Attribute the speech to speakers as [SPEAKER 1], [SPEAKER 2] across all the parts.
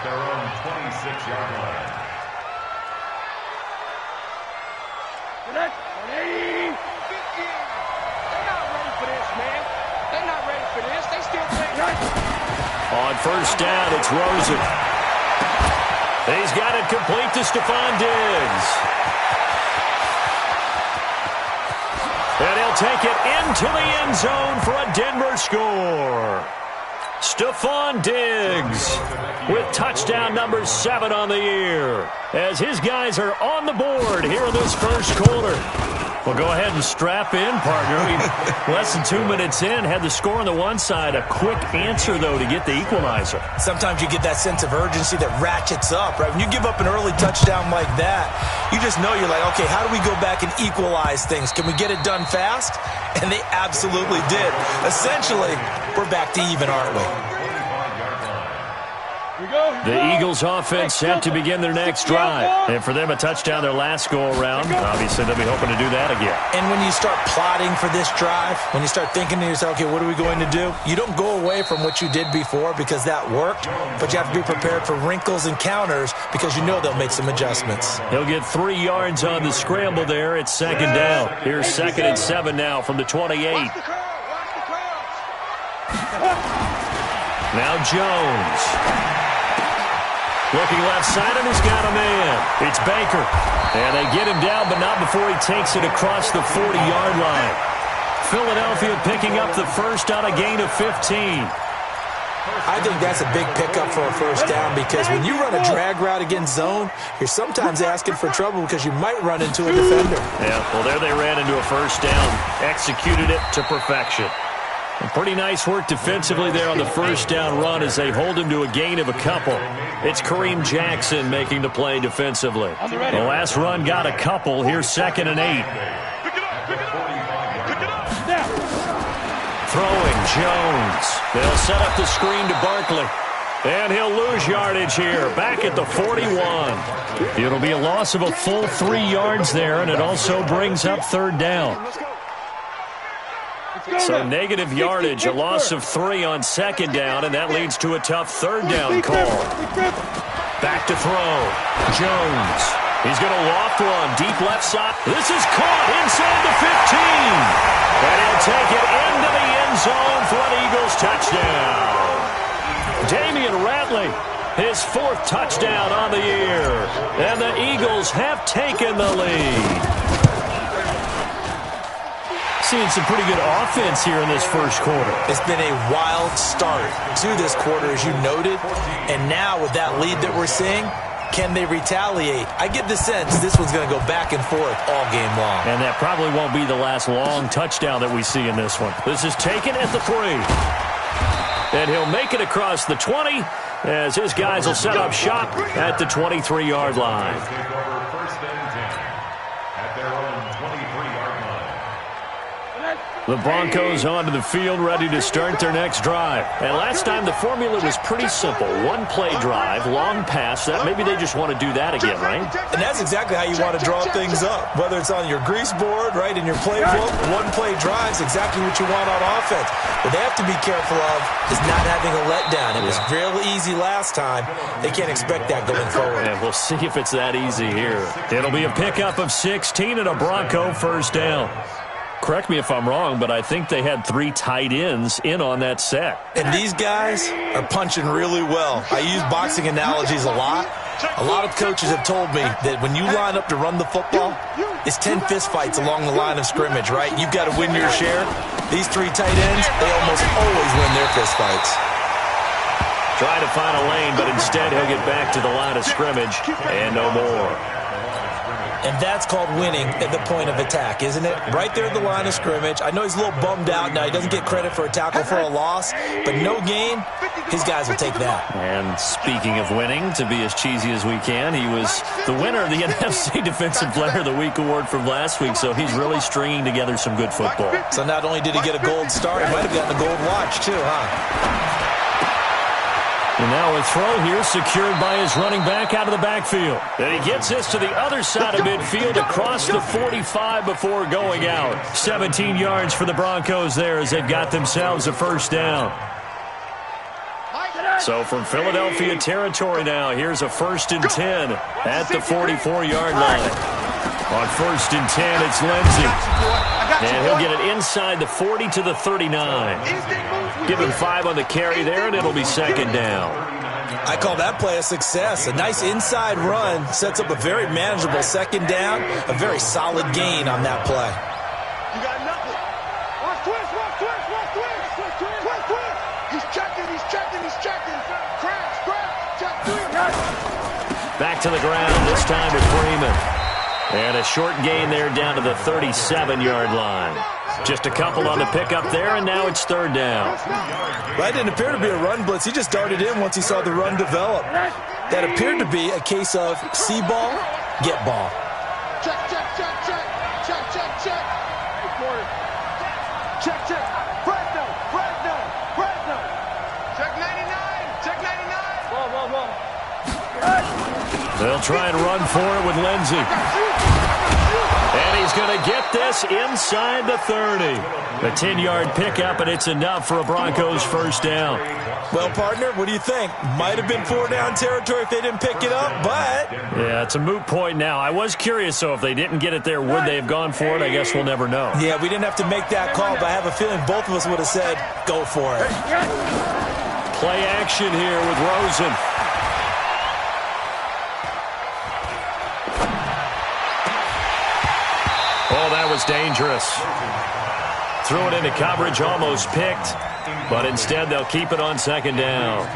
[SPEAKER 1] their own 26-yard line.
[SPEAKER 2] They're not ready for this, man. They're not ready for this. They still playing right.
[SPEAKER 3] On first down, it's Rosen. He's got it complete to Stephon Diggs. And he'll take it into the end zone for a Denver score. Stephon Diggs with touchdown number 7 on the year, as his guys are on the board here in this first quarter. Well, go ahead and strap in, partner. Less than 2 minutes in, had the score on the one side. A quick answer, though, to get the equalizer.
[SPEAKER 4] Sometimes you get that sense of urgency that ratchets up, right? When you give up an early touchdown like that, you just know you're like, okay, how do we go back and equalize things? Can we get it done fast? And they absolutely did. Essentially, we're back to even, aren't we?
[SPEAKER 3] The Eagles offense set to begin their next drive. And for them, a touchdown their last go-around. Obviously, they'll be hoping to do that again.
[SPEAKER 4] And when you start plotting for this drive, when you start thinking to yourself, okay, what are we going to do? You don't go away from what you did before because that worked, but you have to be prepared for wrinkles and counters because you know they'll make some adjustments.
[SPEAKER 3] He'll get 3 yards on the scramble there. It's second down. Here's 2nd and 7 now from the 28. Now Jones. Looking left side, and he's got a man. It's Baker. And they get him down, but not before he takes it across the 40-yard line. Philadelphia picking up the first on a gain of 15.
[SPEAKER 4] I think that's a big pickup for a first down because when you run a drag route against zone, you're sometimes asking for trouble because you might run into a defender.
[SPEAKER 3] Yeah, well, there they ran into a first down. Executed it to perfection. And pretty nice work defensively there on the first down run as they hold him to a gain of a couple. It's Kareem Jackson making the play defensively. The last run got a couple. Here's 2nd and 8. Throwing Jones. They'll set up the screen to Barkley. And he'll lose yardage here. Back at the 41. It'll be a loss of a full 3 yards there, and it also brings up 3rd down. So negative yardage, a loss of 3 on 2nd down, and that leads to a tough 3rd down call. Back to throw. Jones. He's going to loft one. Deep left side. This is caught inside the 15. And he'll take it into the end zone for an Eagles touchdown. Damian Ratley, his 4th touchdown on the year. And the Eagles have taken the lead. Seeing some pretty good offense here in this first quarter.
[SPEAKER 4] It's been a wild start to this quarter, as you noted. And now with that lead that we're seeing, can they retaliate? I get the sense this one's going to go back and forth all game long.
[SPEAKER 3] And that probably won't be the last long touchdown that we see in this one. This is taken at the 3. And he'll make it across the 20 as his guys will set up shop at the 23-yard line. The Broncos onto the field, ready to start their next drive. And last time the formula was pretty simple. 1-play drive, long pass. That maybe they just want to do that again, right?
[SPEAKER 4] And that's exactly how you want to draw things up. Whether it's on your grease board, right, in your playbook, 1-play drive is exactly what you want on offense. What they have to be careful of is not having a letdown. It was real easy last time. They can't expect that going forward.
[SPEAKER 3] And we'll see if it's that easy here. It'll be a pickup of 16 and a Bronco first down. Correct me if I'm wrong, but I think they had 3 tight ends in on that set.
[SPEAKER 4] And these guys are punching really well. I use boxing analogies a lot. A lot of coaches have told me that when you line up to run the football, it's 10 fistfights along the line of scrimmage, right? You've got to win your share. These 3 tight ends, they almost always win their fistfights.
[SPEAKER 3] Trying to find a lane, but instead he'll get back to the line of scrimmage and no more.
[SPEAKER 4] And that's called winning at the point of attack, isn't it? Right there at the line of scrimmage. I know he's a little bummed out now. He doesn't get credit for a tackle for a loss, but no gain, his guys will take that.
[SPEAKER 3] And speaking of winning, to be as cheesy as we can, he was the winner of the NFC Defensive Player of the Week award from last week, so he's really stringing together some good football.
[SPEAKER 4] So not only did he get a gold star, he might have gotten a gold watch too, huh?
[SPEAKER 3] And now a throw here secured by his running back out of the backfield. And he gets this to the other side of midfield across the 45 before going out. 17 yards for the Broncos there as they've got themselves a first down. So from Philadelphia territory now, here's a 1st and 10 at the 44-yard line. On 1st and 10, it's Lindsey. And he'll get it inside the 40 to the 39. Give him 5 on the carry there, and it'll be 2nd down.
[SPEAKER 4] I call that play a success. A nice inside run sets up a very manageable 2nd down, a very solid gain on that play.
[SPEAKER 2] You got nothing. Watch twist. He's checking. Crash, check.
[SPEAKER 3] Back to the ground, this time to Freeman. And a short gain there down to the 37-yard line. Just a couple on the pickup there, and now it's 3rd down.
[SPEAKER 4] That didn't appear to be a run blitz. He just darted in once he saw the run develop. That appeared to be a case of see ball, get ball.
[SPEAKER 2] Check. Fresno. Check 99. Whoa.
[SPEAKER 3] They'll try and run for it with Lindsey. And he's going to get this inside the 30. A 10-yard pickup, and it's enough for a Broncos 1st down.
[SPEAKER 4] Well, partner, what do you think? Might have been 4-down territory if they didn't pick it up, but...
[SPEAKER 3] Yeah, it's a moot point now. I was curious, so if they didn't get it there, would they have gone for it? I guess we'll never know.
[SPEAKER 4] Yeah, we didn't have to make that call, but I have a feeling both of us would have said, go for it.
[SPEAKER 3] Play action here with Rosen. Oh, that was dangerous. Threw it into coverage, almost picked. But instead, they'll keep it on 2nd down.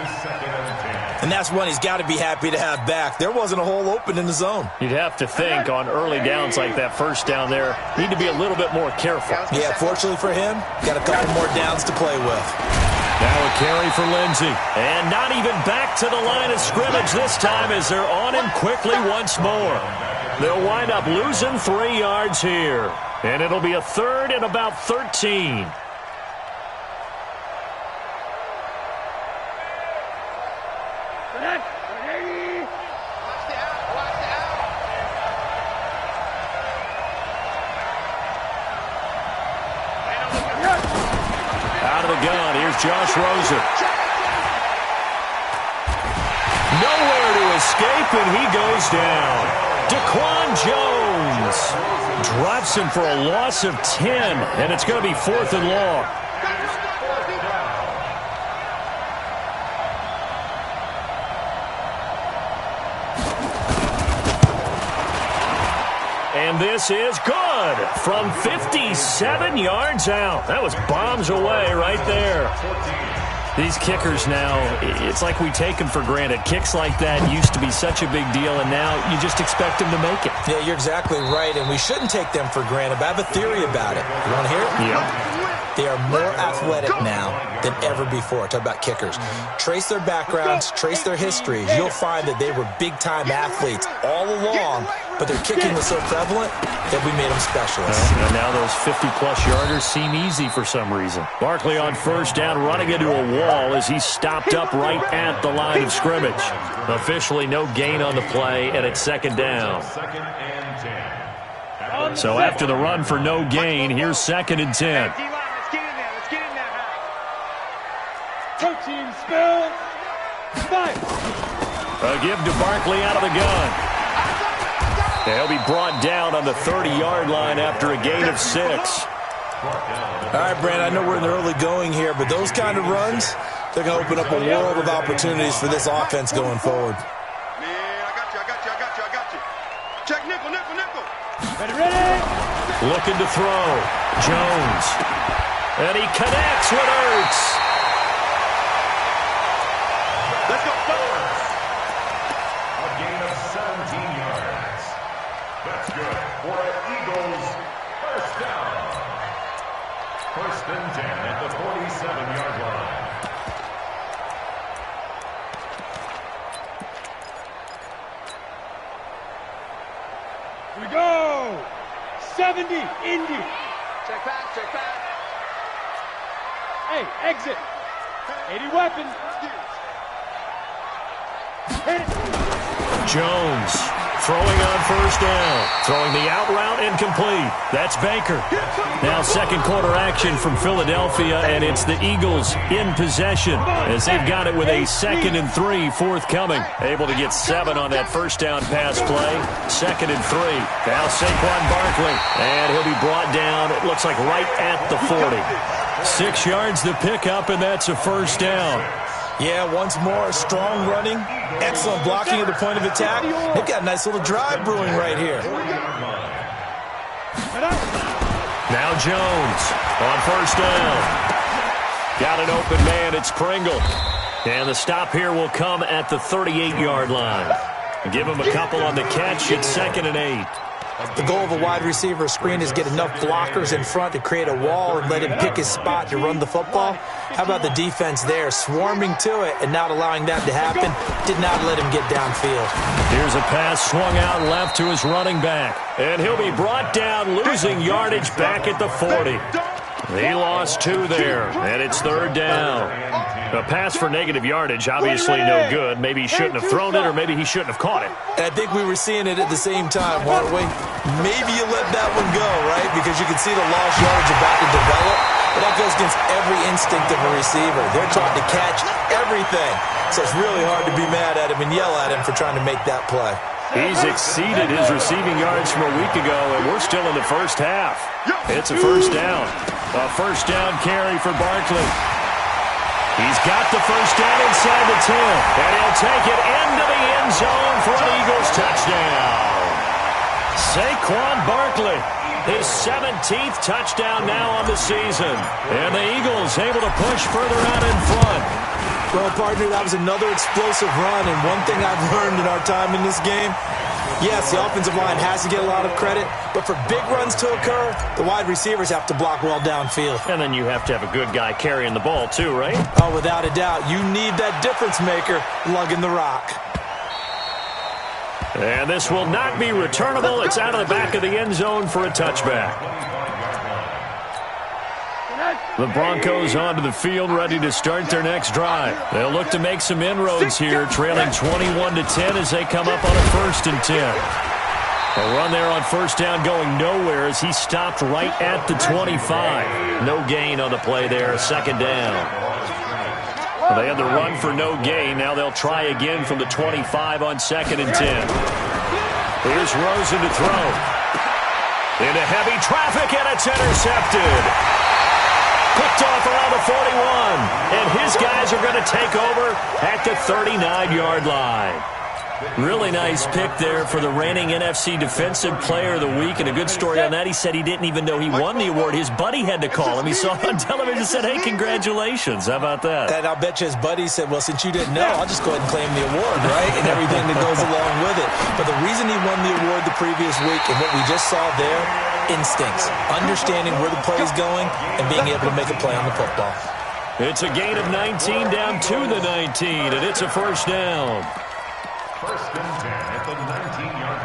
[SPEAKER 4] And that's one he's got to be happy to have back. There wasn't a hole open in the zone.
[SPEAKER 3] You'd have to think on early downs like that 1st down there, need to be a little bit more careful.
[SPEAKER 4] Yeah, fortunately for him, got a couple more downs to play with.
[SPEAKER 3] Now a carry for Lindsey. And not even back to the line of scrimmage this time as they're on him quickly once more. They'll wind up losing 3 yards here. And it'll be a 3rd and about 13. Out of the gun, here's Josh Rosen. Nowhere to escape, and he goes down. Daquan Jones drops him for a loss of 10, and it's going to be 4th and long. And this is good from 57 yards out. That was bombs away right there. These kickers now, it's like we take them for granted. Kicks like that used to be such a big deal, and now you just expect them to make it.
[SPEAKER 4] Yeah, you're exactly right, and we shouldn't take them for granted, but I have a theory about it. You want to hear it?
[SPEAKER 3] Yeah.
[SPEAKER 4] They are more athletic now than ever before. Talk about kickers. Trace their backgrounds, trace their histories. You'll find that they were big-time athletes all along, but their kicking was so prevalent that we made them specialists.
[SPEAKER 3] And now those 50-plus yarders seem easy for some reason. Barkley on 1st down, running into a wall as he's stopped up right at the line of scrimmage. Officially no gain on the play, and it's 2nd down. So after the run for no gain, here's 2nd and 10.
[SPEAKER 2] Coaching spell. 5.
[SPEAKER 3] A give to Barkley out of the gun. He'll be brought down on the 30-yard line after a gain of 6.
[SPEAKER 4] All right, Brand, I know we're in the early going here, but those kind of runs, they're going to open up a world of opportunities for this offense going forward.
[SPEAKER 2] Man, I got you. Check nickel.
[SPEAKER 3] Ready? Looking to throw. Jones. And he connects with Ertz.
[SPEAKER 2] Let's go forward.
[SPEAKER 1] A gain of 17 yards. That's good for an Eagles 1st down. 1st and 10 at the 47-yard line.
[SPEAKER 2] Here we go. 70, Indy. Check back. Hey, exit. 80 weapons.
[SPEAKER 3] Jones Throwing on first down. Throwing the out route incomplete. That's Baker. Now second quarter action from Philadelphia, and it's the Eagles in possession as they've got it with a 2nd and 3 forthcoming. Able to get 7 on that first down pass play. 2nd and 3. Now Saquon Barkley, and he'll be brought down, it looks like right at the 40. 6 yards to pick up, and that's a first down.
[SPEAKER 4] Yeah, once more, strong running, excellent blocking at the point of attack. They've got a nice little drive brewing right here.
[SPEAKER 3] Now Jones on first down. Got an open man, it's Pringle. And the stop here will come at the 38-yard line. Give him a couple on the catch, it's 2nd and 8.
[SPEAKER 4] The goal of a wide receiver screen is get enough blockers in front to create a wall and let him pick his spot to run the football. How about the defense there, swarming to it and not allowing that to happen? Did not let him get downfield.
[SPEAKER 3] Here's a pass swung out left to his running back. And he'll be brought down, losing yardage back at the 40. He lost 2 there, and it's 3rd down. A pass for negative yardage, obviously no good. Maybe he shouldn't have thrown it, or maybe he shouldn't have caught it.
[SPEAKER 4] And I think we were seeing it at the same time, weren't we? Maybe you let that one go, right? Because you can see the lost yardage about to develop. But that goes against every instinct of a receiver. They're trying to catch everything. So it's really hard to be mad at him and yell at him for trying to make that play.
[SPEAKER 3] He's exceeded his receiving yards from a week ago, and we're still in the first half. It's a first down. A first down carry for Barkley. He's got the first down inside the 10, and he'll take it into the end zone for an Eagles touchdown. Saquon Barkley, his 17th touchdown now on the season, and the Eagles able to push further out in front.
[SPEAKER 4] Well, partner, that was another explosive run, and one thing I've learned in our time in this game, yes, the offensive line has to get a lot of credit, but for big runs to occur, the wide receivers have to block well downfield.
[SPEAKER 3] And then you have to have a good guy carrying the ball too, right?
[SPEAKER 4] Oh, without a doubt. You need that difference maker lugging the rock.
[SPEAKER 3] And this will not be returnable. It's out of the back of the end zone for a touchback. The Broncos onto the field, ready to start their next drive. They'll look to make some inroads here, trailing 21-10 as they come up on a 1st and 10. A run there on first down going nowhere as he stopped right at the 25. No gain on the play there, 2nd down. Well, they had the run for no gain. Now they'll try again from the 25 on 2nd and 10. Here's Rosen to throw. Into heavy traffic, and it's intercepted. Picked off around the 41, and his guys are going to take over at the 39-yard line. Really nice pick there for the reigning NFC Defensive Player of the Week, and a good story on that. He said he didn't even know he won the award. His buddy had to call him. He saw it on television and said, hey, congratulations. How about that?
[SPEAKER 4] And I'll bet you his buddy said, well, since you didn't know, I'll just go ahead and claim the award, right? And everything that goes along with it. But the reason he won the award the previous week and what we just saw there, instincts, understanding where the play is going and being able to make a play on the football.
[SPEAKER 3] It's a gain of 19 down to the 19, and it's a first down.
[SPEAKER 1] 1st and 10 at the 19-yard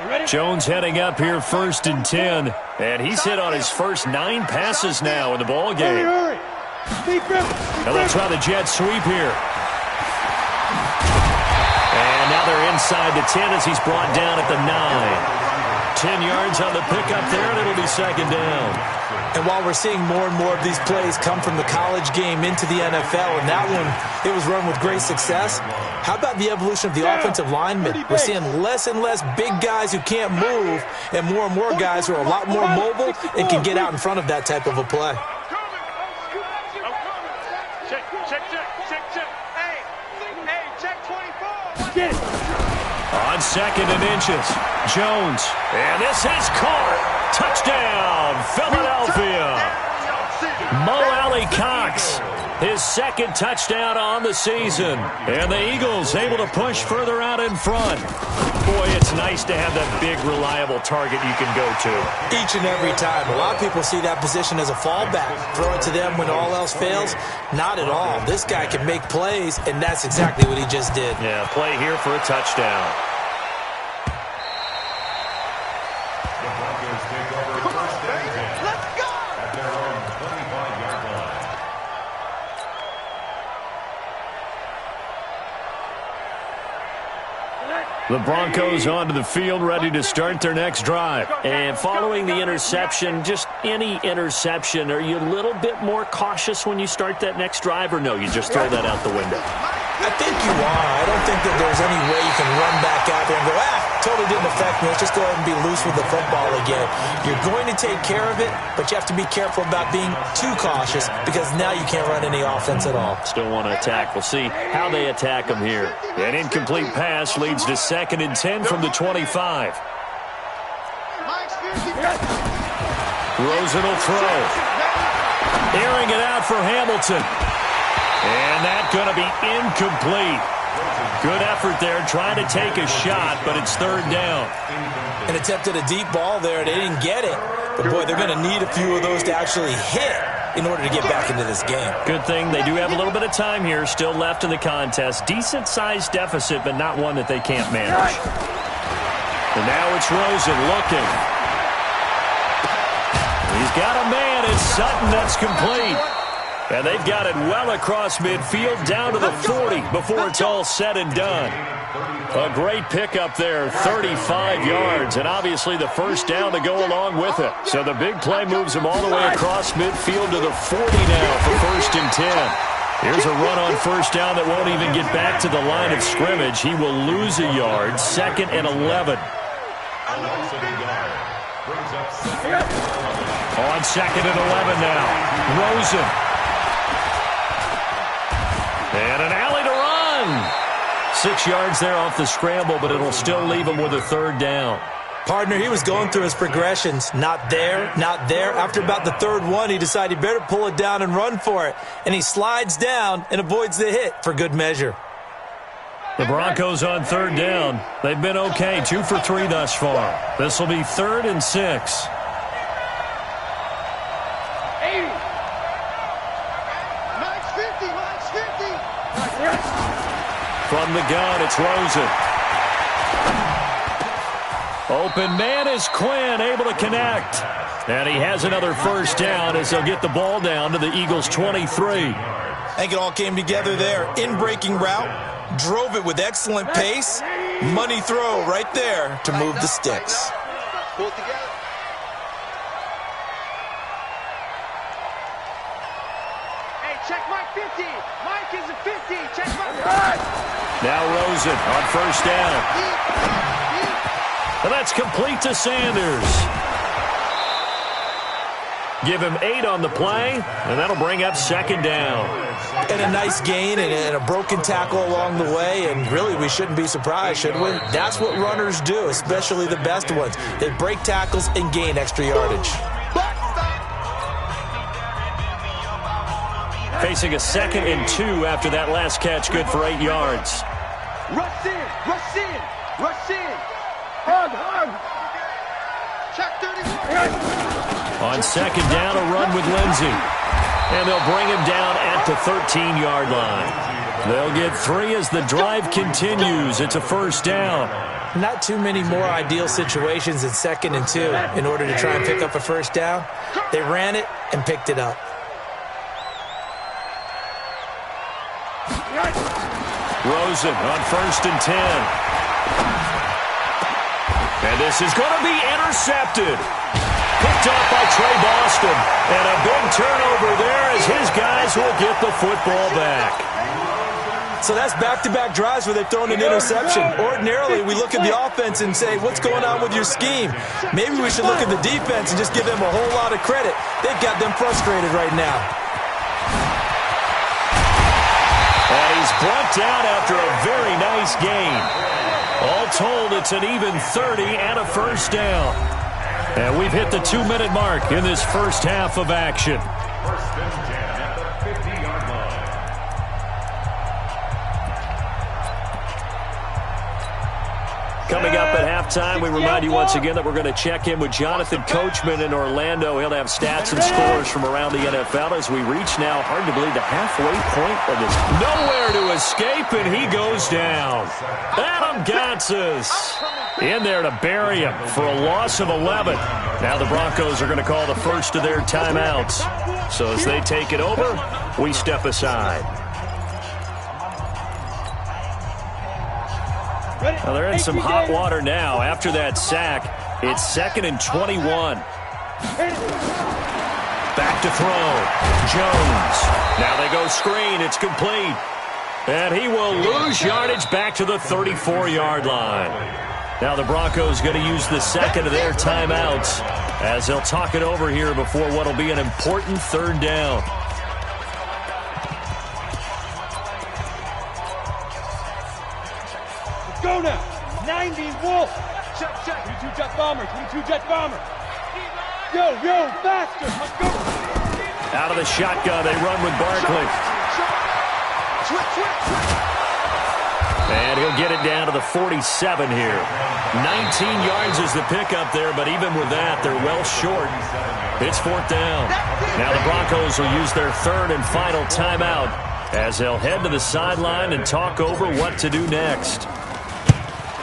[SPEAKER 1] line.
[SPEAKER 3] Jones heading up here 1st and 10, and he's hit on his first 9 passes now in the ball game. And they'll try the jet sweep here. And now they're inside the 10 as he's brought down at the 9. 10 yards on the pickup there, and it'll be 2nd down.
[SPEAKER 4] And while we're seeing more and more of these plays come from the college game into the NFL, and that one, it was run with great success, how about the evolution of the offensive linemen? We're seeing less and less big guys who can't move and more guys who are a lot more mobile and can get out in front of that type of a play.
[SPEAKER 2] Check.
[SPEAKER 3] On 2nd and inches, Jones, and this is caught. Touchdown, Philadelphia. Mo Alley-Cox, his 2nd touchdown on the season. And the Eagles able to push further out in front. Boy, it's nice to have that big, reliable target you can go to.
[SPEAKER 4] Each and every time. A lot of people see that position as a fallback. Throw it to them when all else fails. Not at all. This guy can make plays, and that's exactly what he just did.
[SPEAKER 3] Yeah, play here for a touchdown.
[SPEAKER 1] The Broncos take over 1st and 10. Let's go! At their own 25-yard line.
[SPEAKER 3] The Broncos onto the field, ready to start their next drive. And following the interception, just any interception, are you a little bit more cautious when you start that next drive, or no, you just throw that out the window?
[SPEAKER 4] I think you are. I don't think that there's any way you can run back out there and go, totally didn't affect me. Let's just go ahead and be loose with the football again. You're going to take care of it, but you have to be careful about being too cautious because now you can't run any offense at all.
[SPEAKER 3] Still want to attack. We'll see how they attack them here. An incomplete pass leads to 2nd and 10 from the 25. Rosen will throw. Airing it out for Hamilton. And that's going to be incomplete. Good effort there, trying to take a shot, but it's 3rd down.
[SPEAKER 4] And attempted a deep ball there. They didn't get it. But, boy, they're going to need a few of those to actually hit in order to get back into this game.
[SPEAKER 3] Good thing they do have a little bit of time here still left in the contest. Decent-sized deficit, but not one that they can't manage. And now it's Rosen looking. He's got a man. It's Sutton. That's complete. And they've got it well across midfield down to the 40 before it's all said and done. A great pickup there, 35 yards, and obviously the first down to go along with it. So the big play moves them all the way across midfield to the 40 now for 1st and 10. Here's a run on first down that won't even get back to the line of scrimmage. He will lose a yard, 2nd and 11. On 2nd and 11 now, Rosen. And an alley to run. 6 yards there off the scramble, but it'll still leave him with a 3rd down.
[SPEAKER 4] Partner, he was going through his progressions. Not there, not there. After about the 3rd one, he decided he better pull it down and run for it. And he slides down and avoids the hit for good measure.
[SPEAKER 3] The Broncos on 3rd down. They've been okay, 2 for 3 thus far. This will be 3rd and 6. From the gun, it's Rosen. Open man is Quinn, able to connect. And he has another first down as they'll get the ball down to the Eagles' 23.
[SPEAKER 4] I think it all came together there. In-breaking route, drove it with excellent pace. Money throw right there to move the sticks.
[SPEAKER 2] Pull it together. Check Mike 50. Mike is a 50. Check Mike.
[SPEAKER 3] Now Rosen on first down. And that's complete to Sanders. Give him 8 on the play, and that'll bring up 2nd down.
[SPEAKER 4] And a nice gain and a broken tackle along the way, and really we shouldn't be surprised, should we? That's what runners do, especially the best ones. They break tackles and gain extra yardage.
[SPEAKER 3] Facing a 2nd and 2 after that last catch, good for 8 yards.
[SPEAKER 2] Rush in, rush in, rush in. Hug, hug. Check 31.
[SPEAKER 3] On 2nd down, a run with Lindsey. And they'll bring him down at the 13-yard line. They'll get 3 as the drive continues. It's a first down.
[SPEAKER 4] Not too many more ideal situations in 2nd and 2 in order to try and pick up a first down. They ran it and picked it up.
[SPEAKER 3] Rosen on 1st and 10. And this is going to be intercepted. Picked off by Trey Boston. And a big turnover there as his guys will get the football back.
[SPEAKER 4] So that's back-to-back drives where they've thrown an interception. Ordinarily, we look at the offense and say, what's going on with your scheme? Maybe we should look at the defense and just give them a whole lot of credit. They've got them frustrated right now.
[SPEAKER 3] And he's brought down after a very nice gain. All told, it's an even 30 and a first down. And we've hit the 2-minute mark in this first half of action.
[SPEAKER 1] 1st and 10 at the 50-yard line.
[SPEAKER 3] Coming up at halftime, we remind you once again that we're going to check in with Jonathan Coachman in Orlando. He'll have stats and scores from around the NFL as we reach now, hard to believe, the halfway point of this. Nowhere to escape, and he goes down. Adam Gotsis in there to bury him for a loss of 11. Now the Broncos are going to call the first of their timeouts. So as they take it over, we step aside. Well, they're in some hot water now. After that sack, it's 2nd and 21. Back to throw. Jones. Now they go screen. It's complete. And he will lose yardage back to the 34-yard line. Now the Broncos going to use the second of their timeouts as they'll talk it over here before what will be an important 3rd down.
[SPEAKER 2] Let's go now. 90 Wolf. Check. We 2 jet bombers. Yo, faster. Let's go.
[SPEAKER 3] Out of the shotgun, they run with Barkley. And he'll get it down to the 47 here. 19 yards is the pickup there, but even with that, they're well short. It's 4th down. Now the Broncos will use their 3rd and final timeout as they'll head to the sideline and talk over what to do next.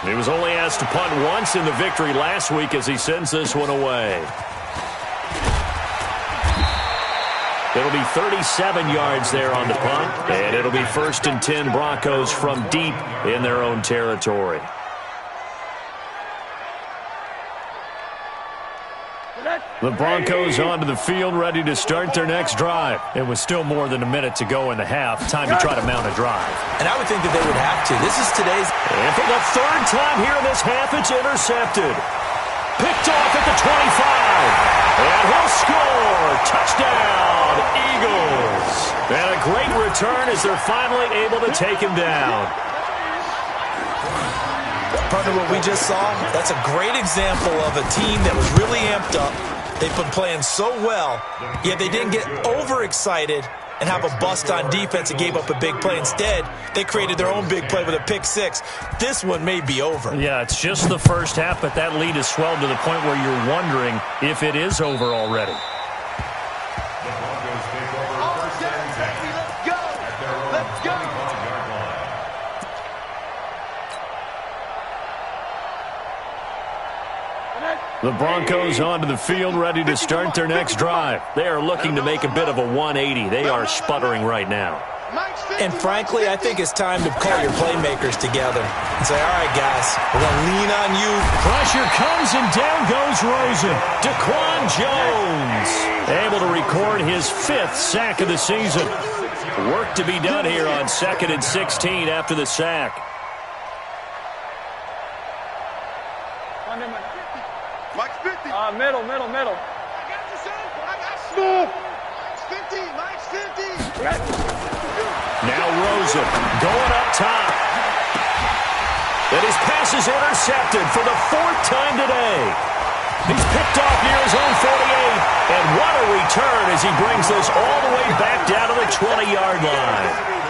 [SPEAKER 3] He was only asked to punt once in the victory last week as he sends this one away. It'll be 37 yards there on the punt, and it'll be 1st and 10 Broncos from deep in their own territory. The Broncos onto the field, ready to start their next drive. It was still more than a minute to go in the half. Time to try to mount a drive.
[SPEAKER 4] And I would think that they would have to. This is today's...
[SPEAKER 3] And for the 3rd time here in this half, it's intercepted. Picked off at the 25. And he'll score. Touchdown, Eagles. And a great return as they're finally able to take him down.
[SPEAKER 4] Partner, what we just saw, that's a great example of a team that was really amped up. They've been playing so well, yet they didn't get overexcited and have a bust on defense and gave up a big play. Instead, they created their own big play with a pick-6. This one may be over.
[SPEAKER 3] Yeah, it's just the first half, but that lead has swelled to the point where you're wondering if it is over already.
[SPEAKER 1] The Broncos take over 1st and 10 at their own 25-yard line.
[SPEAKER 3] The Broncos onto the field, ready to start their next drive. They are looking to make a bit of a 180. They are sputtering right now.
[SPEAKER 4] And frankly, I think it's time to call your playmakers together and say, all right, guys, we're going to lean on you.
[SPEAKER 3] Pressure comes, and down goes Rosen. Daquan Jones able to record his 5th sack of the season. Work to be done here on 2nd and 16 after the sack.
[SPEAKER 2] Mike's 50. Middle. I got you, son. I got you. Mike's 50.
[SPEAKER 3] Now Rosen going up top. And his pass is intercepted for the 4th time today. He's picked off near his own 48. And what a return as he brings this all the way back down to the 20-yard line.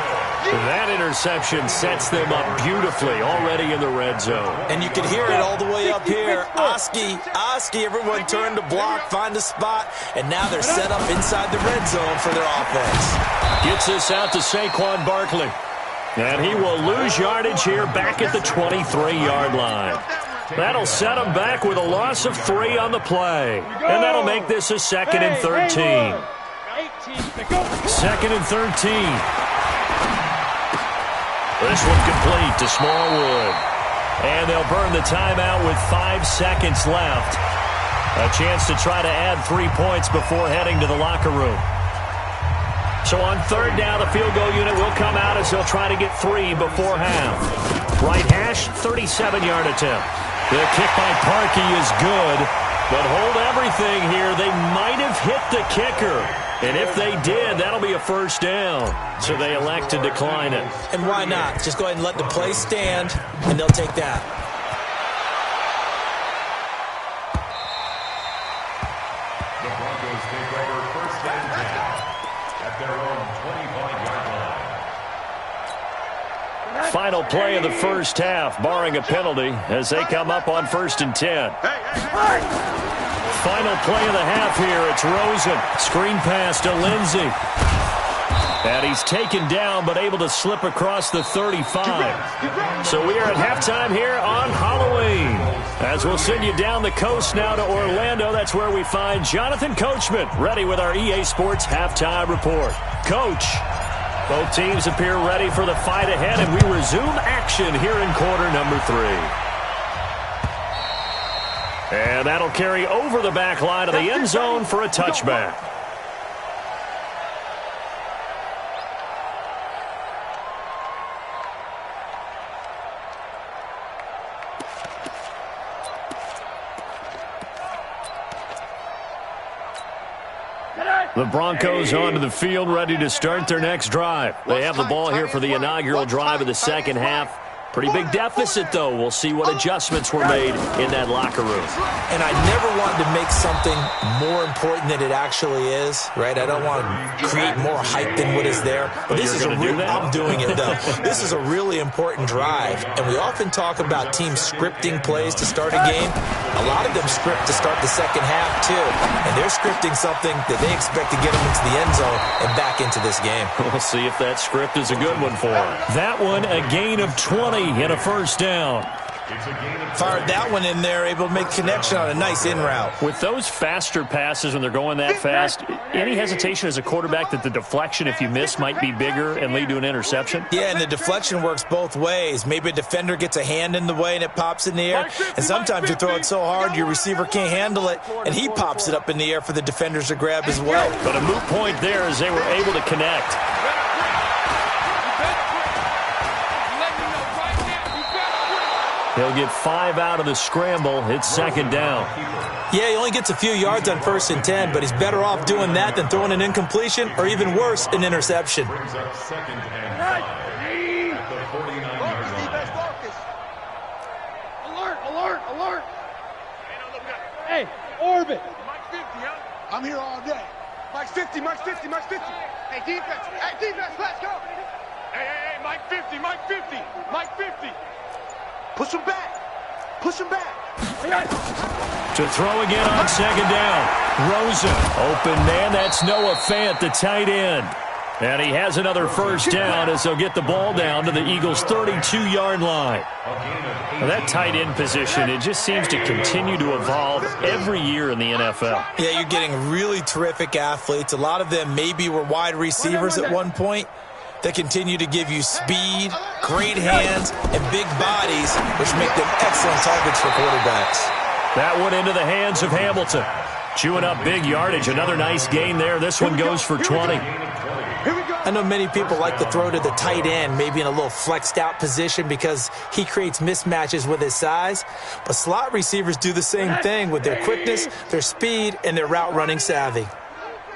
[SPEAKER 3] That interception sets them up beautifully already in the red zone.
[SPEAKER 4] And you can hear it all the way up here. Oski, everyone turned to block, find a spot, and now they're set up inside the red zone for their offense.
[SPEAKER 3] Gets this out to Saquon Barkley. And he will lose yardage here back at the 23-yard line. That'll set him back with a loss of 3 on the play. And that'll make this a 2nd and 13. 2nd and 13. This one complete to Smallwood. And they'll burn the timeout with 5 seconds left. A chance to try to add 3 points before heading to the locker room. So on 3rd down, the field goal unit will come out as they'll try to get 3 before half. Right hash, 37-yard attempt. The kick by Parkey is good, but hold everything here. They might have hit the kicker. And if they did, that'll be a 1st down. So they elect to decline it.
[SPEAKER 4] And why not? Just go ahead and let the play stand, and they'll take that.
[SPEAKER 1] The Broncos take over 1st and 10 at their own 25-yard line.
[SPEAKER 3] Final play of the first half, barring a penalty, as they come up on 1st and 10. Final play of the half here. It's Rosen. Screen pass to Lindsey. And he's taken down, but able to slip across the 35. So we are at halftime here on Halloween. As we'll send you down the coast now to Orlando, that's where we find Jonathan Coachman, ready with our EA Sports Halftime Report. Coach. Both teams appear ready for the fight ahead, and we resume action here in quarter number 3. And that'll carry over the back line of the end zone for a touchback. The Broncos onto the field, ready to start their next drive. They have the ball here for the inaugural drive of the second half. Pretty big deficit, though. We'll see what adjustments were made in that locker room.
[SPEAKER 4] And I never wanted to make something more important than it actually is, right? I don't want to create more hype than what is there. But this is a real, I'm doing it, though. This is a really important drive. And we often talk about teams scripting plays to start a game. A lot of them script to start the second half, too. And they're scripting something that they expect to get them into the end zone and back into this game.
[SPEAKER 3] We'll see if that script is a good one for them. That one, a gain of 20 and a first down.
[SPEAKER 4] Fired that one in there, able to make connection on a nice in route.
[SPEAKER 3] With those faster passes when they're going that fast, any hesitation as a quarterback that the deflection, if you miss, might be bigger and lead to an interception?
[SPEAKER 4] Yeah, and the deflection works both ways. Maybe a defender gets a hand in the way and it pops in the air. And sometimes you throw it so hard your receiver can't handle it, and he pops it up in the air for the defenders to grab as well.
[SPEAKER 3] But a moot point there as they were able to connect. He'll get 5 out of the scramble. It's second down.
[SPEAKER 4] Yeah, he only gets a few yards on 1st and 10, but he's better off doing that than throwing an incompletion or even worse, an interception.
[SPEAKER 1] Brings up second and 5 at the 49-yard line.
[SPEAKER 2] Alert, alert, alert. Hey, orbit. Mike 50, huh? I'm here all day. Mike 50, Mike 50, Mike 50. Hey, defense, let's go. Hey, Mike 50, Mike 50, Mike 50. Push him back. Push him back.
[SPEAKER 3] To throw again on second down. Rosen, open man. That's Noah Fant, the tight end. And he has another first down as they'll get the ball down to the Eagles' 32-yard line. Now, that tight end position, it just seems to continue to evolve every year in the NFL.
[SPEAKER 4] Yeah, you're getting really terrific athletes. A lot of them maybe were wide receivers at one point. They continue to give you speed, great hands, and big bodies, which make them excellent targets for quarterbacks.
[SPEAKER 3] That one into the hands of Hamilton. Chewing up big yardage. Another nice gain there. This one goes for 20.
[SPEAKER 4] I know many people like to throw to the tight end, maybe in a little flexed out position because he creates mismatches with his size. But slot receivers do the same thing with their quickness, their speed, and their route running savvy.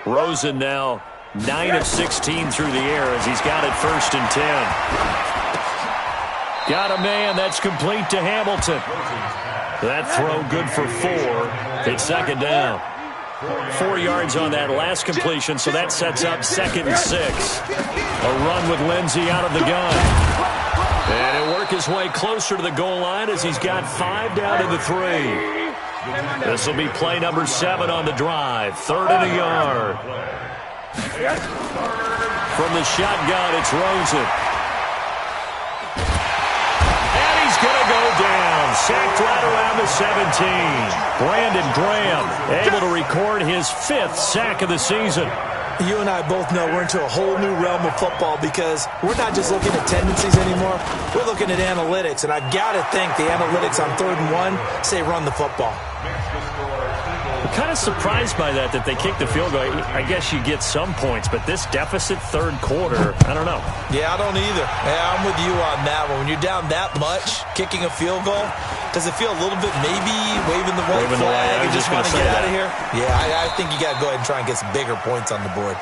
[SPEAKER 3] Rosen now 9 of 16 through the air as he's got it 1st and 10. Got a man. That's complete to Hamilton. That throw good for 4. It's second down. 4 yards on that last completion, so that sets up 2nd and 6. A run with Lindsey out of the gun. And he'll work his way closer to the goal line as he's got 5 down to the 3. This will be play number 7 on the drive. 3rd and a yard. From the shotgun, it's Rosen. And he's going to go down. Sacked right around the 17. Brandon Graham able to record his 5th sack of the season.
[SPEAKER 4] You and I both know we're into a whole new realm of football because we're not just looking at tendencies anymore. We're looking at analytics, and I've got to think the analytics on 3rd and 1 say run the football.
[SPEAKER 3] I'm kind of surprised by that they kicked the field goal. I guess you get some points, but this deficit 3rd quarter, I don't know.
[SPEAKER 4] Yeah, I don't either. Yeah, I'm with you on that one. When you're down that much, kicking a field goal, does it feel a little bit maybe waving the white flag and just want to get out of here? Yeah, I think you got to go ahead and try and get some bigger points on the board.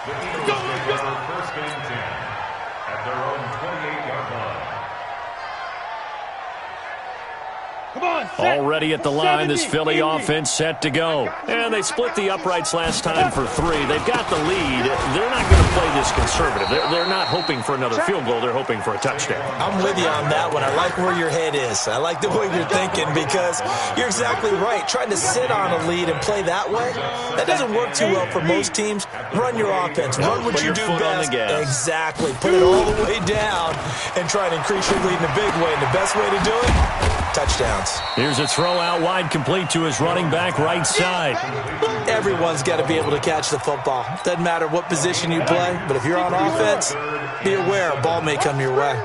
[SPEAKER 1] The Eagles get their 1st and 10 at their own 28-yard line.
[SPEAKER 3] Already at the line, this Philly offense set to go. And they split the uprights last time for 3. They've got the lead. They're not going to play this conservative. They're not hoping for another field goal. They're hoping for a touchdown.
[SPEAKER 4] I'm with you on that one. I like where your head is. I like the way you're thinking because you're exactly right. Trying to sit on a lead and play that way, that doesn't work too well for most teams. Run your offense. Run what you do best. Exactly. Put it all the way down and try and increase your lead in a big way. And the best way to do it, touchdowns.
[SPEAKER 3] Here's a throw out wide, complete to his running back right side.
[SPEAKER 4] Everyone's got to be able to catch the football. Doesn't matter what position you play, but if you're on offense, be aware a ball may come your way.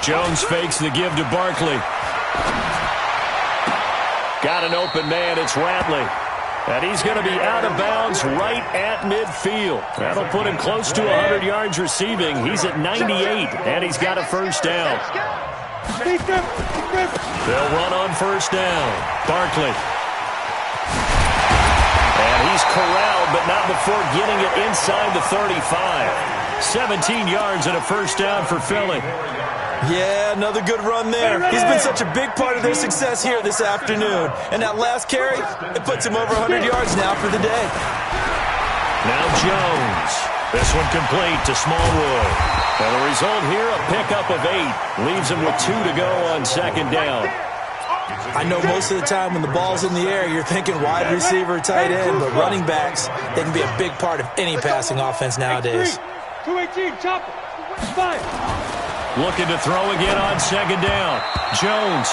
[SPEAKER 3] Jones fakes the give to Barkley. Got an open man. It's Ratley. And he's going to be out of bounds right at midfield. That'll put him close to 100 yards receiving. He's at 98, and he's got a first down. They'll run on first down. Barkley. And he's corralled, but not before getting it inside the 35. 17 yards and a first down for Philly.
[SPEAKER 4] Yeah, another good run there. He's been such a big part of their success here this afternoon. And that last carry, it puts him over 100 yards now for the day.
[SPEAKER 3] Now Jones. This one complete to Smallwood. And the result here, a pickup of 8. Leaves him with 2 to go on second down.
[SPEAKER 4] I know most of the time when the ball's in the air, you're thinking wide receiver, tight end, but running backs, they can be a big part of any passing offense nowadays.
[SPEAKER 2] 218, chop it. 5.
[SPEAKER 3] Looking to throw again on second down. Jones.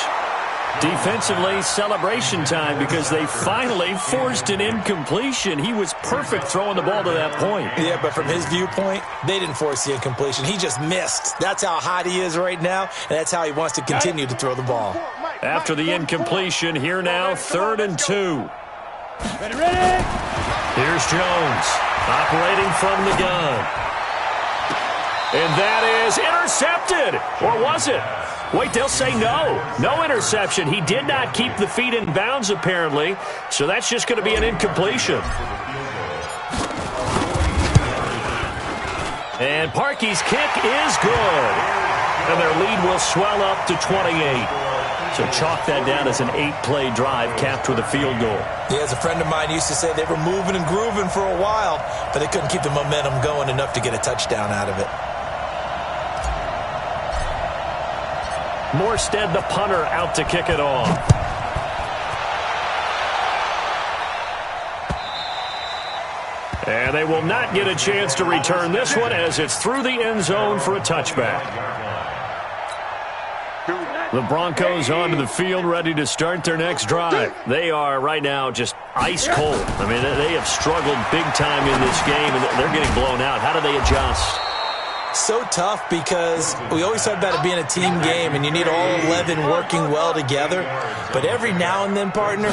[SPEAKER 3] Defensively, celebration time because they finally forced an incompletion. He was perfect throwing the ball to that point.
[SPEAKER 4] Yeah, but from his viewpoint, they didn't force the incompletion. He just missed. That's how hot he is right now, and that's how he wants to continue to throw the ball.
[SPEAKER 3] After the incompletion, here now, 3rd and 2.
[SPEAKER 2] Ready.
[SPEAKER 3] Here's Jones, operating from the gun. And that is intercepted. Or was it? Wait, they'll say no. No interception. He did not keep the feet in bounds, apparently. So that's just going to be an incompletion. And Parkey's kick is good. And their lead will swell up to 28. So chalk that down as an 8-play drive capped with a field goal.
[SPEAKER 4] Yeah, as a friend of mine used to say, they were moving and grooving for a while, but they couldn't keep the momentum going enough to get a touchdown out of it.
[SPEAKER 3] Morstead, the punter, out to kick it off. And they will not get a chance to return this one as it's through the end zone for a touchback. The Broncos onto the field, ready to start their next drive. They are right now just ice cold. I mean, they have struggled big time in this game, and they're getting blown out. How do they adjust?
[SPEAKER 4] So tough because we always talk about it being a team game and you need all 11 working well together. But every now and then, partner,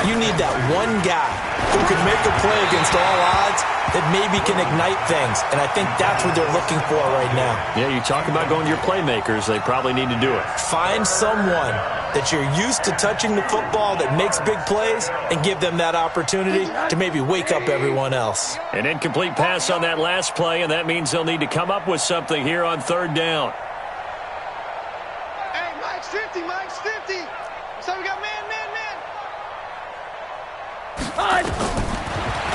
[SPEAKER 4] you need that one guy who can make a play against all odds that maybe can ignite things. And I think that's what they're looking for right now.
[SPEAKER 3] Yeah, you talk about going to your playmakers. They probably need to do it.
[SPEAKER 4] Find someone that you're used to touching the football that makes big plays and give them that opportunity to maybe wake up everyone else.
[SPEAKER 3] An incomplete pass on that last play, and that means they'll need to come up with something here on 3rd down.
[SPEAKER 2] Hey, Mike's 50, Mike's 50. So we got man.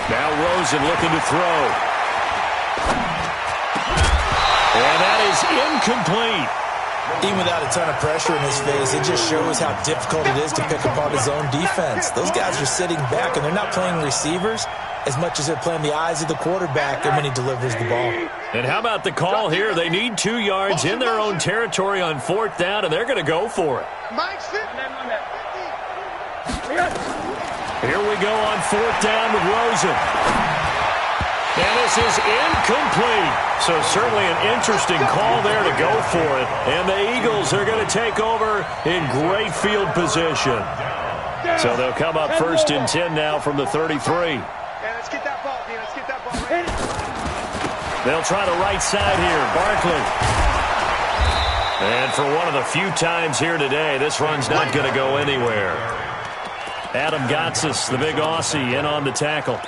[SPEAKER 3] Now Rosen looking to throw. And that is incomplete.
[SPEAKER 4] Even without a ton of pressure in his face, it just shows how difficult it is to pick apart his own defense. Those guys are sitting back, and they're not playing receivers as much as they're playing the eyes of the quarterback and when he delivers the ball.
[SPEAKER 3] And how about the call here? They need 2 yards in their own territory on 4th down, and they're going to go for it.
[SPEAKER 2] Mike's 50.
[SPEAKER 3] Here we go on 4th down with Rosen. And this is incomplete. So certainly an interesting call there to go for it. And the Eagles are going to take over in great field position. So they'll come up 1st and 10 now from the 33.
[SPEAKER 2] Let's get that ball, Dean. Let's get that ball.
[SPEAKER 3] They'll try the right side here. Barkley. And for one of the few times here today, this run's not going to go anywhere. Adam Gotsis, the big Aussie, in on the tackle.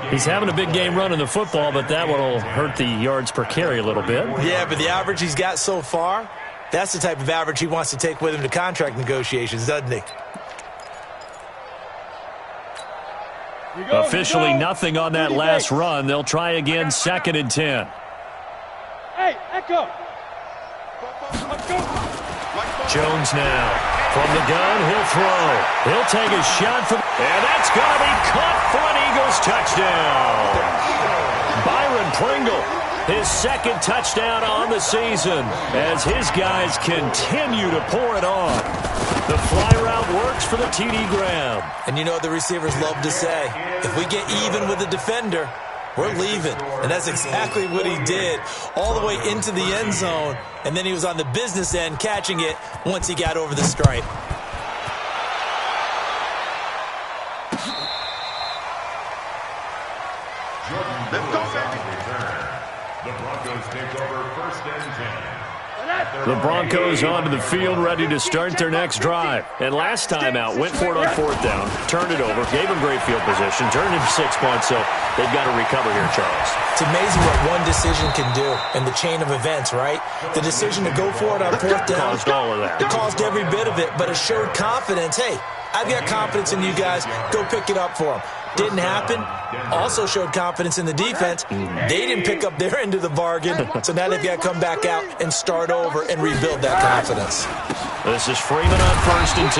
[SPEAKER 3] He's having a big game running the football, but that one will hurt the yards per carry a little bit.
[SPEAKER 4] Yeah, but the average he's got so far, that's the type of average he wants to take with him to contract negotiations, doesn't he?
[SPEAKER 3] Officially nothing on that last run. They'll try again, 2nd and 10.
[SPEAKER 2] Hey, Echo.
[SPEAKER 3] Jones now. From the gun, he'll throw. He'll take a shot from... And that's going to be caught for an Eagles touchdown. Byron Pringle. His second touchdown on the season as his guys continue to pour it on. The fly route works for the TD grab.
[SPEAKER 4] And you know what the receivers love to say? If we get even with the defender, we're leaving. And that's exactly what he did, all the way into the end zone. And then he was on the business end catching it once he got over the stripe.
[SPEAKER 1] The Broncos take over 1st and 10.
[SPEAKER 3] The Broncos onto the field, ready to start their next drive. And last time out, went for it on 4th down, turned it over, gave them great field position, turned into 6 points, so they've got to recover here, Charles.
[SPEAKER 4] It's amazing what one decision can do in the chain of events, right? The decision to go for it on 4th down.
[SPEAKER 3] Caused all of that.
[SPEAKER 4] It caused every bit of it, but it showed confidence. Hey, I've got confidence in you guys. Go pick it up for them. Didn't happen. Also showed confidence in the defense. They didn't pick up their end of the bargain, so now they've got to come back out and start over and rebuild that confidence.
[SPEAKER 3] This is Freeman on 1st and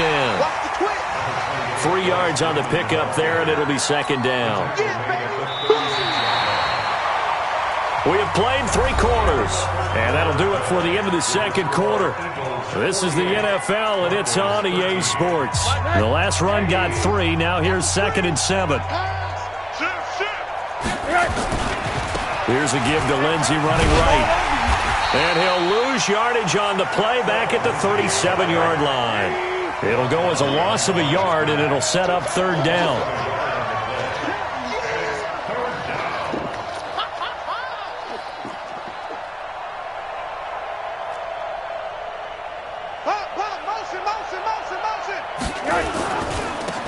[SPEAKER 3] 10. 3 yards on the pickup there, and it'll be 2nd down. We have played 3 quarters, and that'll do it for the end of the 2nd quarter. This is the NFL, and it's on EA Sports. The last run got 3. Now here's 2nd and 7. Here's a give to Lindsey running right. And he'll lose yardage on the play back at the 37-yard line. It'll go as a loss of a yard, and it'll set up 3rd down.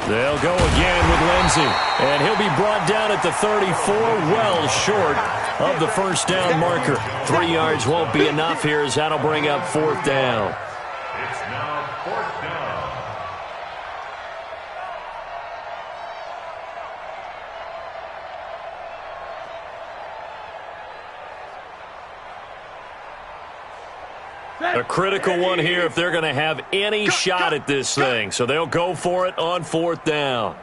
[SPEAKER 3] They'll go again with Lindsey, and he'll be brought down at the 34, well short of the 1st down marker. 3 yards won't be enough here as that'll bring up 4th down.
[SPEAKER 1] It's now 4th down.
[SPEAKER 3] A critical one here if they're going to have any shot at this thing. So they'll go for it on 4th down.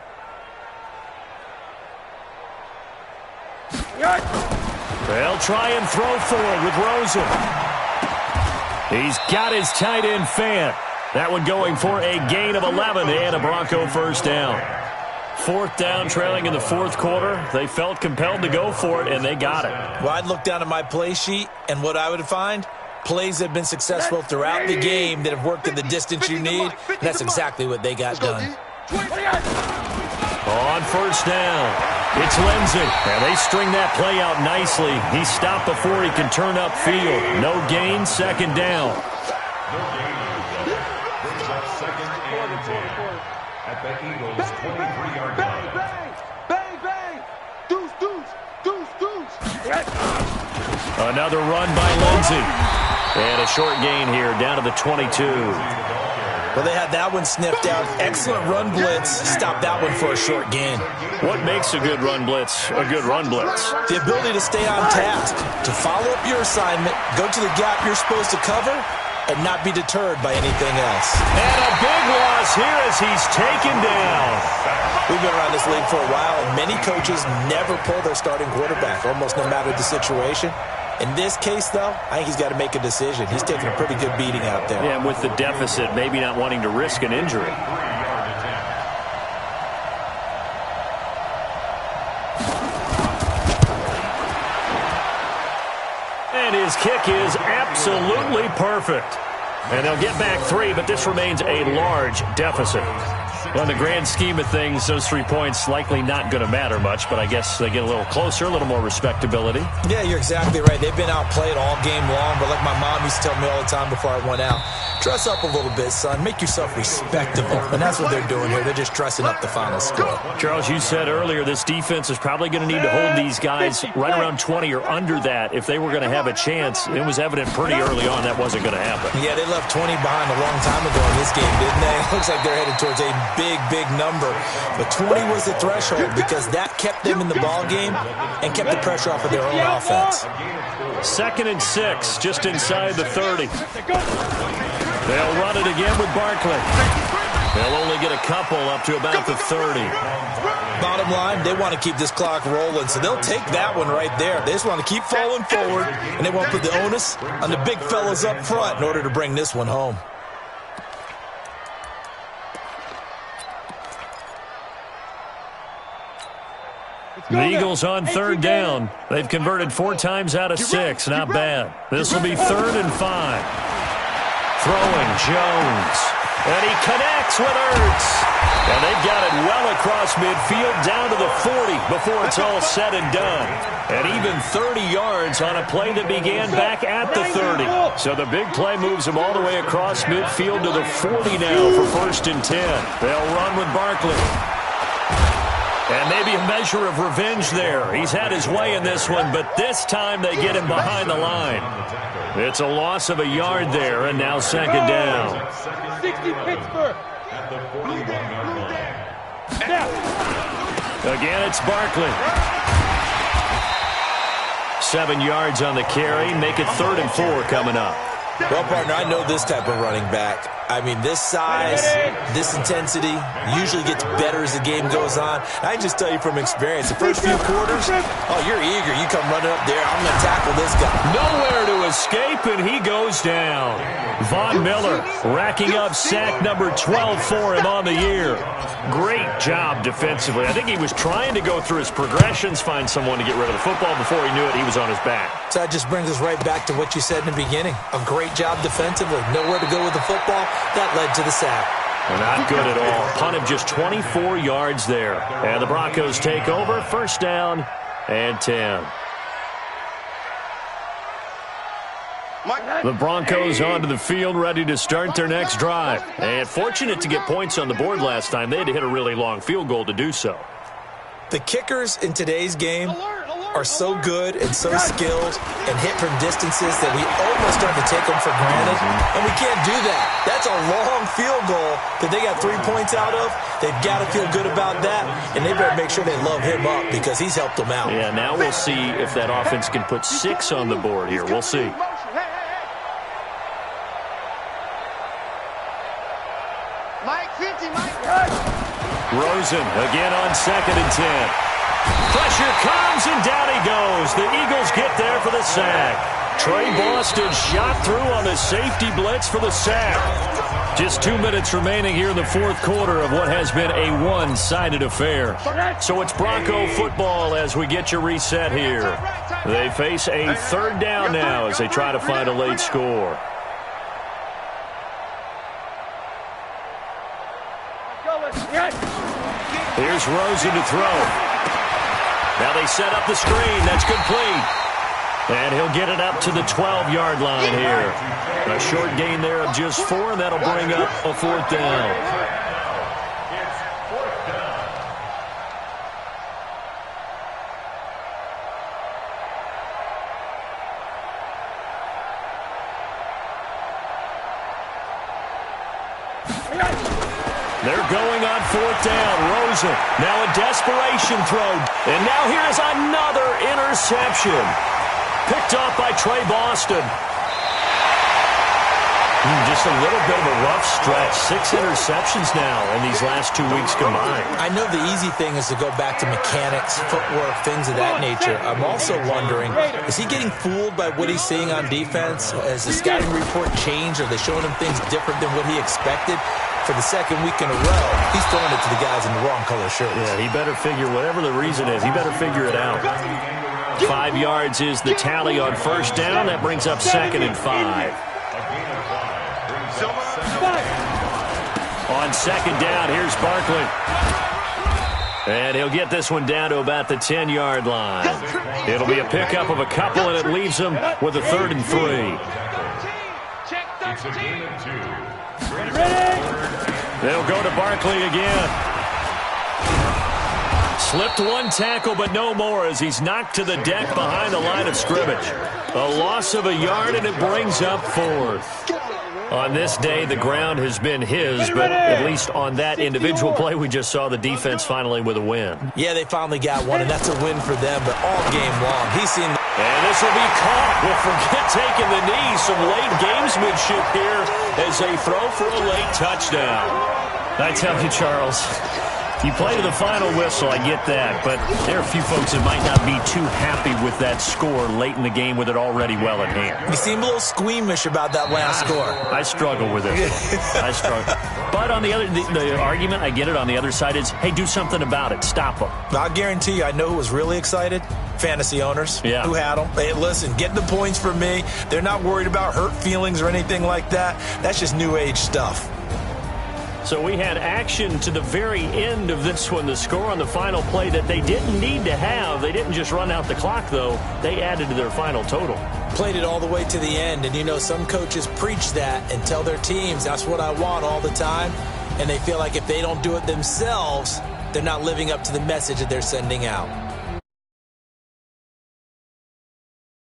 [SPEAKER 3] They'll try and throw for it with Rosen. He's got his tight end Fant. That one going for a gain of 11 and a Bronco 1st down. 4th down, trailing in the 4th quarter. They felt compelled to go for it, and they got it.
[SPEAKER 4] Well, I'd look down at my play sheet, and what I would find, plays that have been successful throughout the game that have worked at the distance you need, and that's exactly what they got done.
[SPEAKER 3] On 1st down, it's Lindsey, and they string that play out nicely. He's stopped before he can turn upfield. No gain, 2nd down.
[SPEAKER 1] No gain. Brings up 2nd and 10 at the Eagles' 23-yard line.
[SPEAKER 2] Bang, bang! Deuce, deuce, deuce, deuce!
[SPEAKER 3] Another run by Lindsey. And a short gain here, down to the 22.
[SPEAKER 4] Well, they had that one sniffed out. Excellent run blitz. Stop that one for a short gain.
[SPEAKER 3] What makes a good run blitz a good run blitz?
[SPEAKER 4] The ability to stay on task, to follow up your assignment, go to the gap you're supposed to cover, and not be deterred by anything else.
[SPEAKER 3] And a big loss here as he's taken down.
[SPEAKER 4] We've been around this league for a while, and many coaches never pull their starting quarterback, almost no matter the situation. In this case, though, I think he's got to make a decision. He's taking a pretty good beating out there.
[SPEAKER 3] Yeah, and with the deficit, maybe not wanting to risk an injury. And his kick is absolutely perfect. And they'll get back 3, but this remains a large deficit. Well, in the grand scheme of things, those 3 points likely not going to matter much, but I guess they get a little closer, a little more respectability.
[SPEAKER 4] Yeah, you're exactly right. They've been outplayed all game long, but like my mom used to tell me all the time before I went out, dress up a little bit, son. Make yourself respectable. And that's what they're doing here. They're just dressing up the final score.
[SPEAKER 3] Charles, you said earlier this defense is probably going to need to hold these guys right around 20 or under that if they were going to have a chance. It was evident pretty early on that wasn't going to happen.
[SPEAKER 4] Yeah, they left 20 behind a long time ago in this game, didn't they? It looks like they're headed towards a big number. But 20 was the threshold because that kept them in the ball game and kept the pressure off of their own offense.
[SPEAKER 3] 2nd and 6, just inside the 30. They'll run it again with Barkley. They'll only get a couple up to about the 30.
[SPEAKER 4] Bottom line, they want to keep this clock rolling, so they'll take that one right there. They just want to keep falling forward, and they want to put the onus on the big fellas up front in order to bring this one home.
[SPEAKER 3] The Eagles on third down. They've converted 4 times out of 6. Not bad. This will be 3rd and 5. Throwing Jones. And he connects with Ertz. And they've got it well across midfield down to the 40 before it's all said and done. And even 30 yards on a play that began back at the 30. So the big play moves them all the way across midfield to the 40 now for 1st and 10. They'll run with Barkley. And maybe a measure of revenge there. He's had his way in this one, but this time they get him behind the line. It's a loss of a yard there, and now 2nd down.
[SPEAKER 2] 60 Pittsburgh.
[SPEAKER 3] Again, it's Barkley. 7 yards on the carry. Make it 3rd and 4 coming up.
[SPEAKER 4] Well, partner, I know this type of running back. I mean, this size, this intensity usually gets better as the game goes on. I just tell you from experience, the first few quarters, oh, you're eager. You come running up there, I'm going to tackle this guy.
[SPEAKER 3] Nowhere to escape, and he goes down. Von Miller racking up sack number 12 for him on the year. Great job defensively. I think he was trying to go through his progressions, find someone to get rid of the football. Before he knew it, he was on his back.
[SPEAKER 4] So that just brings us right back to what you said in the beginning. A great job defensively. Nowhere to go with the football. That led to the sack.
[SPEAKER 3] Not good at all. Punt of just 24 yards there. And the Broncos take over. 1st down and 10. The Broncos onto the field, ready to start their next drive. And fortunate to get points on the board last time. They had to hit a really long field goal to do so.
[SPEAKER 4] The kickers in today's game are so good and so skilled and hit from distances that we almost start to take them for granted, and we can't do that. That's a long field goal that they got 3 points out of. They've got to feel good about that, and they better make sure they love him up because he's helped them out.
[SPEAKER 3] Yeah, now we'll see if that offense can put 6 on the board here. We'll see. Rosen again on 2nd and 10. Pressure comes, and down he goes. The Eagles get there for the sack. Trey Boston shot through on the safety blitz for the sack. Just 2 minutes remaining here in the 4th quarter of what has been a one-sided affair. So it's Bronco football as we get your reset here. They face a 3rd down now as they try to find a late score. Here's Rosen to throw. Now they set up the screen. That's complete. And he'll get it up to the 12-yard line here. A short gain there of just 4, and that'll bring up a 4th down. They're going on 4th down. Rosen now a desperation throw. And now here is another interception. Picked off by Trey Boston. Just a little bit of a rough stretch. 6 interceptions now in these last 2 weeks combined.
[SPEAKER 4] I know the easy thing is to go back to mechanics, footwork, things of that nature. I'm also wondering, is he getting fooled by what he's seeing on defense? Has the scouting report changed? Are they showing him things different than what he expected? For the 2nd week in a row, he's throwing it to the guys in the wrong color shirts.
[SPEAKER 3] Yeah, he better figure, whatever the reason is, he better figure it out. 5 yards is the tally on 1st down. That brings up 2nd and 5. On 2nd down, here's Barkley. And he'll get this one down to about the 10-yard line. It'll be a pickup of a couple, and it leaves him with a 3rd and 3.
[SPEAKER 1] It's a gain of 2.
[SPEAKER 3] They'll go to Barkley again. Slipped one tackle, but no more as he's knocked to the deck behind the line of scrimmage. A loss of a yard, and it brings up 4th. On this day, the ground has been his, but at least on that individual play, we just saw the defense finally with a win.
[SPEAKER 4] Yeah, they finally got one, and that's a win for them, but all game long, he's seen...
[SPEAKER 3] And this will be caught. We'll forget taking the knee. Some late gamesmanship here as they throw for a late touchdown. I tell you, Charles, you play to the final whistle, I get that, but there are a few folks that might not be too happy with that score late in the game with it already well at hand.
[SPEAKER 4] You seem a little squeamish about that last score.
[SPEAKER 3] I struggle with this one. I struggle. But on the other, the argument, I get it, on the other side is, hey, do something about it. Stop them.
[SPEAKER 4] I'll guarantee you, I know who was really excited. Fantasy owners who had them. Hey, listen, get the points for me. They're not worried about hurt feelings or anything like that. That's just new age stuff.
[SPEAKER 3] So we had action to the very end of this one. The score on the final play that they didn't need to have. They didn't just run out the clock, though. They added to their final total.
[SPEAKER 4] Played it all the way to the end. And, you know, some coaches preach that and tell their teams, that's what I want all the time. And they feel like if they don't do it themselves, they're not living up to the message that they're sending out.